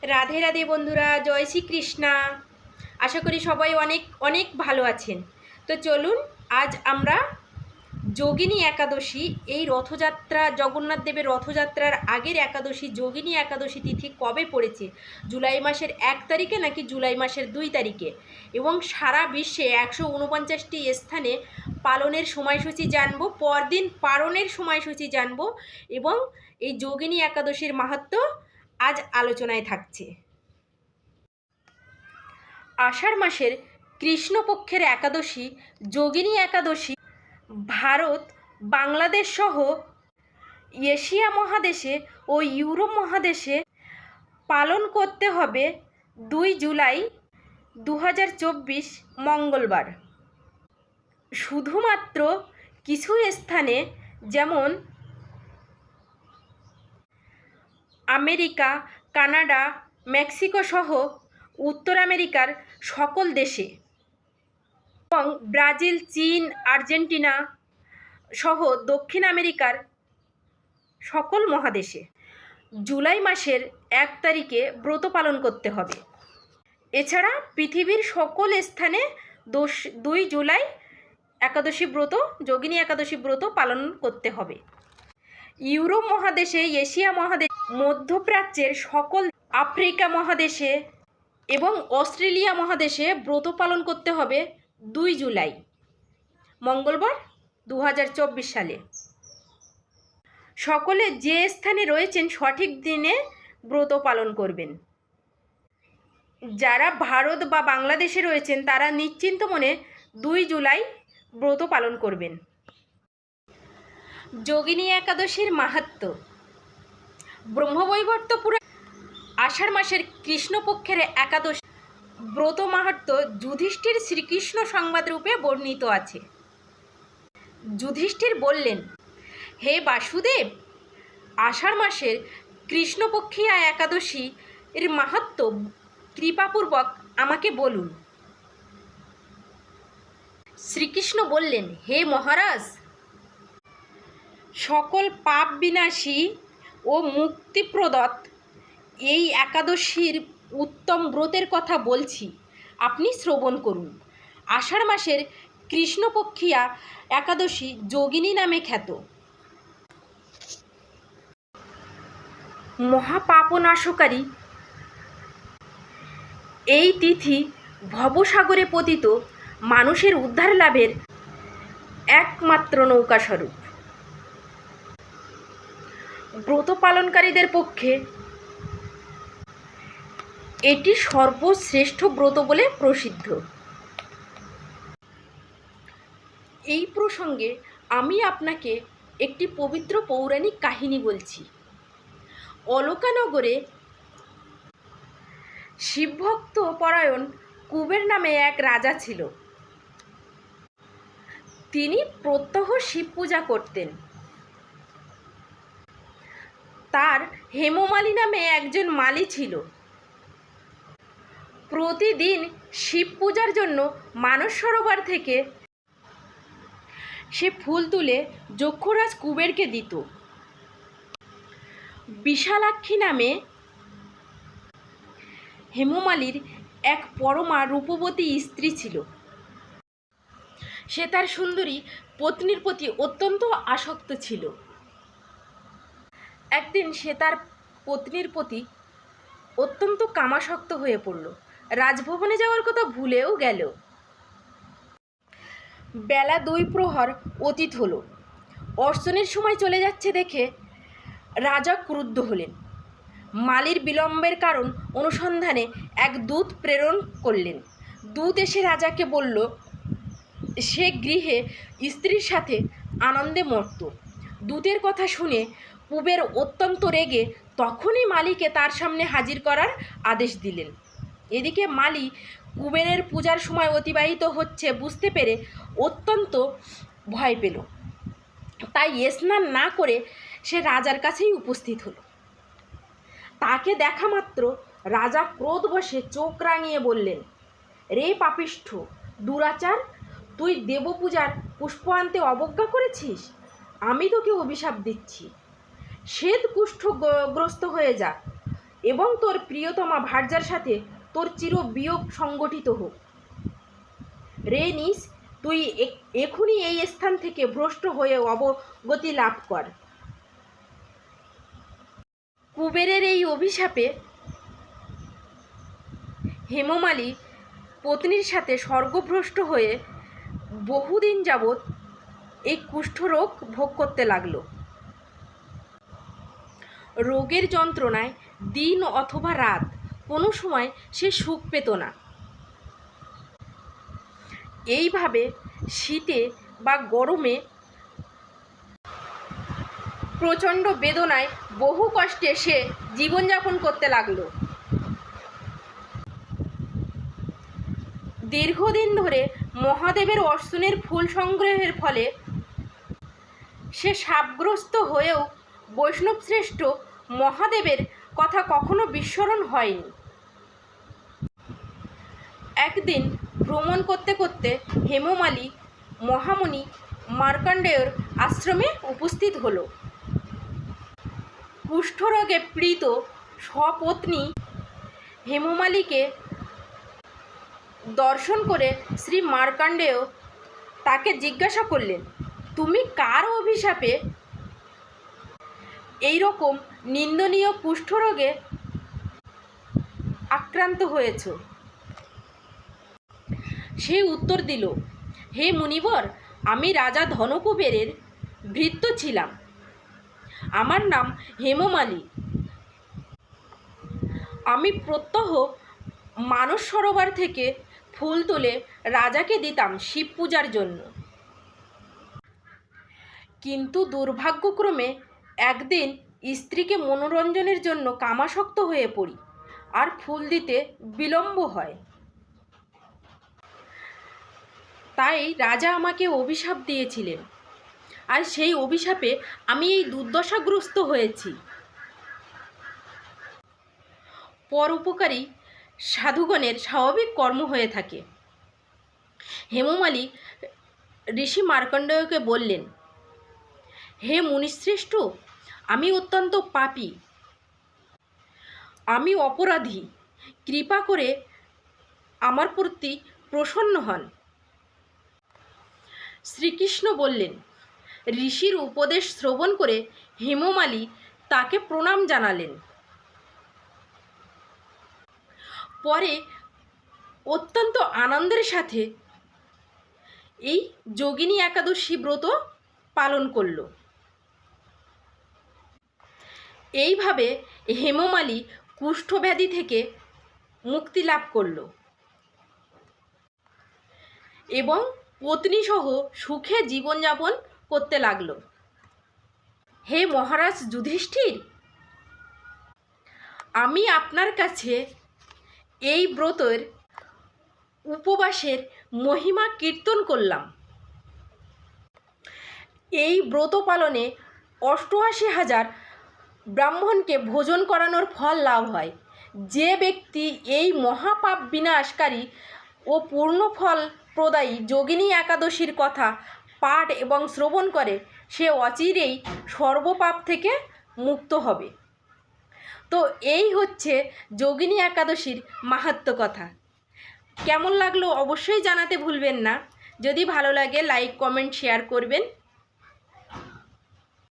রাধে রাধে বন্ধুরা, জয় শ্রীকৃষ্ণা। আশা করি সবাই অনেক অনেক ভালো আছেন। তো চলুন, আজ আমরা যোগিনী একাদশী, এই রথযাত্রা, জগন্নাথ দেবের রথযাত্রার আগের একাদশী যোগিনী একাদশী তিথি কবে পড়েছে, জুলাই মাসের 1 তারিখে নাকি জুলাই মাসের 2 তারিখে, এবং সারা বিশ্বে 149টি স্থানে পালনের সময়সূচি জানবো, পরদিন পালনের সময়সূচি জানবো, এবং এই যোগিনী একাদশীর মাহাত্ম্য আজ আলোচনায় থাকছে। আষাঢ় মাসের কৃষ্ণপক্ষের একাদশী যোগিনী একাদশী ভারত, বাংলাদেশ সহ এশিয়া মহাদেশে ও ইউরোপ মহাদেশে পালন করতে হবে 2 জুলাই 2024 মঙ্গলবার। শুধুমাত্র কিছু স্থানে, যেমন আমেরিকা, কানাডা, মেক্সিকো সহ উত্তর আমেরিকার সকল দেশে এবং ব্রাজিল, চীন, আর্জেন্টিনা সহ দক্ষিণ আমেরিকার সকল মহাদেশে জুলাই মাসের 1 তারিখে ব্রত পালন করতে হবে। এছাড়া পৃথিবীর সকল স্থানে 2 জুলাই একাদশী ব্রত, যোগিনী একাদশী ব্রত পালন করতে হবে। ইউরোপ মহাদেশে, এশিয়া মহাদেশ, মধ্যপ্রাচ্যের সকল, আফ্রিকা মহাদেশে এবং অস্ট্রেলিয়া মহাদেশে ব্রত পালন করতে হবে 2 জুলাই মঙ্গলবার 2024 সালে। সকলে যে স্থানে রয়েছেন সঠিক দিনে ব্রত পালন করবেন। যারা ভারত বা বাংলাদেশে রয়েছেন তারা নিশ্চিন্ত মনে 2 জুলাই ব্রত পালন করবেন। যোগিনী একাদশীর মাহাত্ম্য। ব্রহ্মবৈবর্ত পুরাণ আষাঢ় মাসের কৃষ্ণপক্ষের একাদশী ব্রত মাহাত্ম্য যুধিষ্ঠির শ্রীকৃষ্ণ সংবাদ রূপে বর্ণিত আছে। যুধিষ্ঠির বললেন, হে বাসুদেব, আষাঢ় মাসের কৃষ্ণপক্ষিয়া একাদশী এর মাহাত্ম্য কৃপাপূর্বক আমাকে বলুন। শ্রীকৃষ্ণ বললেন, হে মহারাজ, সকল পাপ বিনাশী ও মুক্তিপ্রদত এই একাদশীর উত্তম ব্রতের কথা বলছি, আপনি শ্রবণ করুন। আষাঢ় মাসের কৃষ্ণপক্ষিয়া একাদশী যোগিনী নামে খ্যাত। মহাপাপনাশকারী এই তিথি ভবসাগরে পতিত মানুষের উদ্ধার লাভের একমাত্র নৌকাস্বরূপ। ব্রত পালনকারীদের পক্ষে এটি সর্বশ্রেষ্ঠ ব্রত বলে প্রসিদ্ধ। এই প্রসঙ্গে আমি আপনাকে একটি পবিত্র পৌরাণিক কাহিনী বলছি। অলকানগরে শিবভক্ত পরায়ণ কুবের নামে এক রাজা ছিল। তিনি প্রত্যহ শিব পূজা করতেন। তার হেমমালী নামে একজন মালী ছিল। প্রতিদিন শিব পূজার জন্য মানস সরোবর থেকে সে ফুল তুলে যক্ষরাজ কুবেরকে দিত। বিশালাক্ষী নামে হেমমালীর এক পরমা রূপবতী স্ত্রী ছিল। সে তার সুন্দরী পত্নীর প্রতি অত্যন্ত আসক্ত ছিল। একদিন সে তার পত্নীর প্রতি অত্যন্ত কামাসক্ত হয়ে পড়ল। রাজভবনে যাওয়ার কথা ভুলেও গেল। বেলা 2 প্রহর অতীত হলো। অর্চনের সময় চলে যাচ্ছে দেখে রাজা ক্রুদ্ধ হলেন। মালীর বিলম্বের কারণ অনুসন্ধানে এক দূত প্রেরণ করলেন। দূত এসে রাজাকে বলল সে গৃহে স্ত্রীর সাথে আনন্দে মত্ত। দূতের কথা শুনে কুবের অত্যন্ত রেগে তখনই মালীকে তার সামনে হাজির করার আদেশ দিলেন। এদিকে মালী কুবেরের পূজার সময় অতিবাহিত হচ্ছে বুঝতে পেরে অত্যন্ত ভয় পেল। তাই স্নান না করে সে রাজার কাছেই উপস্থিত হলো। তাকে দেখা মাত্র রাজা ক্রোধবশে চোখ রাঙিয়ে বললেন, রে পাপিষ্ঠ দুরাচার, তুই দেবপূজার পুষ্প আনতে অবজ্ঞা করেছিস। আমি তোকে অভিশাপ দিচ্ছি, শ্বেত কুষ্ঠগ্রস্ত হয়ে যা এবং তোর প্রিয়তমা ভার্যার সাথে তোর চির বিয়োগ সংগঠিত হোক। রে নিস, তুই এখনই এই স্থান থেকে ভ্রষ্ট হয়ে অবগতি লাভ কর। কুবেরের এই অভিশাপে হেমমালী পত্নীর সাথে স্বর্গভ্রষ্ট হয়ে বহুদিন যাবৎ এই কুষ্ঠরোগ ভোগ করতে লাগলো। রোগের যন্ত্রণায় দিন অথবা রাত কোনো সময় সে সুখ পেত না। এইভাবে শীতে বা গরমে প্রচণ্ড বেদনায় বহু কষ্টে সে জীবনযাপন করতে লাগলো। দীর্ঘদিন ধরে মহাদেবের অর্জুনের ফুল সংগ্রহের ফলে সে শাপগ্রস্ত হয়েও বৈষ্ণবশ্রেষ্ঠ মহাদেবের কথা কখনো বিস্মরণ হয়নি। একদিন ভ্রমণ করতে করতে হেমমালী মহামুনি মার্কণ্ডেয়র আশ্রমে উপস্থিত হলো। কুষ্ঠরোগে পীড়িত সপত্নী হেমমালীকে দর্শন করে শ্রী মার্কণ্ডেয় তাকে জিজ্ঞাসা করলেন, তুমি কার অভিশাপে এই রকম নিন্দনীয় কুষ্ঠরোগে আক্রান্ত হয়েছ? সে উত্তর দিল, হে মুনিবর, আমি রাজা ধনকুবেরের ভৃত্য ছিলাম। আমার নাম হেমমালী। আমি প্রত্যহ মানস সরোবর থেকে ফুল তুলে রাজাকে দিতাম শিব পূজার জন্য। কিন্তু দুর্ভাগ্যক্রমে একদিন স্ত্রীকে মনোরঞ্জনের জন্য কামাসক্ত হয়ে পড়ি আর ফুল দিতে বিলম্ব হয়। তাই রাজা আমাকে অভিশাপ দিয়েছিলেন, আর সেই অভিশাপে আমি এই দুর্দশাগ্রস্ত হয়েছি। পরোপকারী সাধুগণের স্বাভাবিক কর্ম হয়ে থাকে। হেমমালী ঋষি মার্কণ্ডেয়কে বললেন, হে মুনিশ্রেষ্ঠ, আমি অত্যন্ত পাপী, আমি অপরাধী। কৃপা করে আমার প্রতি প্রসন্ন হন। শ্রীকৃষ্ণ বললেন, ঋষির উপদেশ শ্রবণ করে হেমমালী তাকে প্রণাম জানালেন। পরে অত্যন্ত আনন্দের সাথে এই যোগিনী একাদশী ব্রত পালন করল। এইভাবে হেমমালী কুষ্ঠব্যাধি থেকে মুক্তি লাভ করল এবং পত্নীসহ সুখে জীবনযাপন করতে লাগল। হে মহারাজ যুধিষ্ঠির, আমি আপনার কাছে এই ব্রতের উপবাসের মহিমা কীর্তন করলাম। এই ব্রত পালনে 88,000 ব্রাহ্মণকে ভোজন করানোর ফল লাভ হয়। যে ব্যক্তি এই মহাপাপ বিনাশকারী ও পূর্ণ ফল প্রদায়ী যোগিনী একাদশীর কথা পাঠ এবং শ্রবণ করে, সে অচিরেই সর্বপাপ থেকে মুক্ত হবে। তো এই হচ্ছে যোগিনী একাদশীর মাহাত্ম্য কথা। কেমন লাগলো অবশ্যই জানাতে ভুলবেন না। যদি ভালো লাগে লাইক, কমেন্ট, শেয়ার করবেন।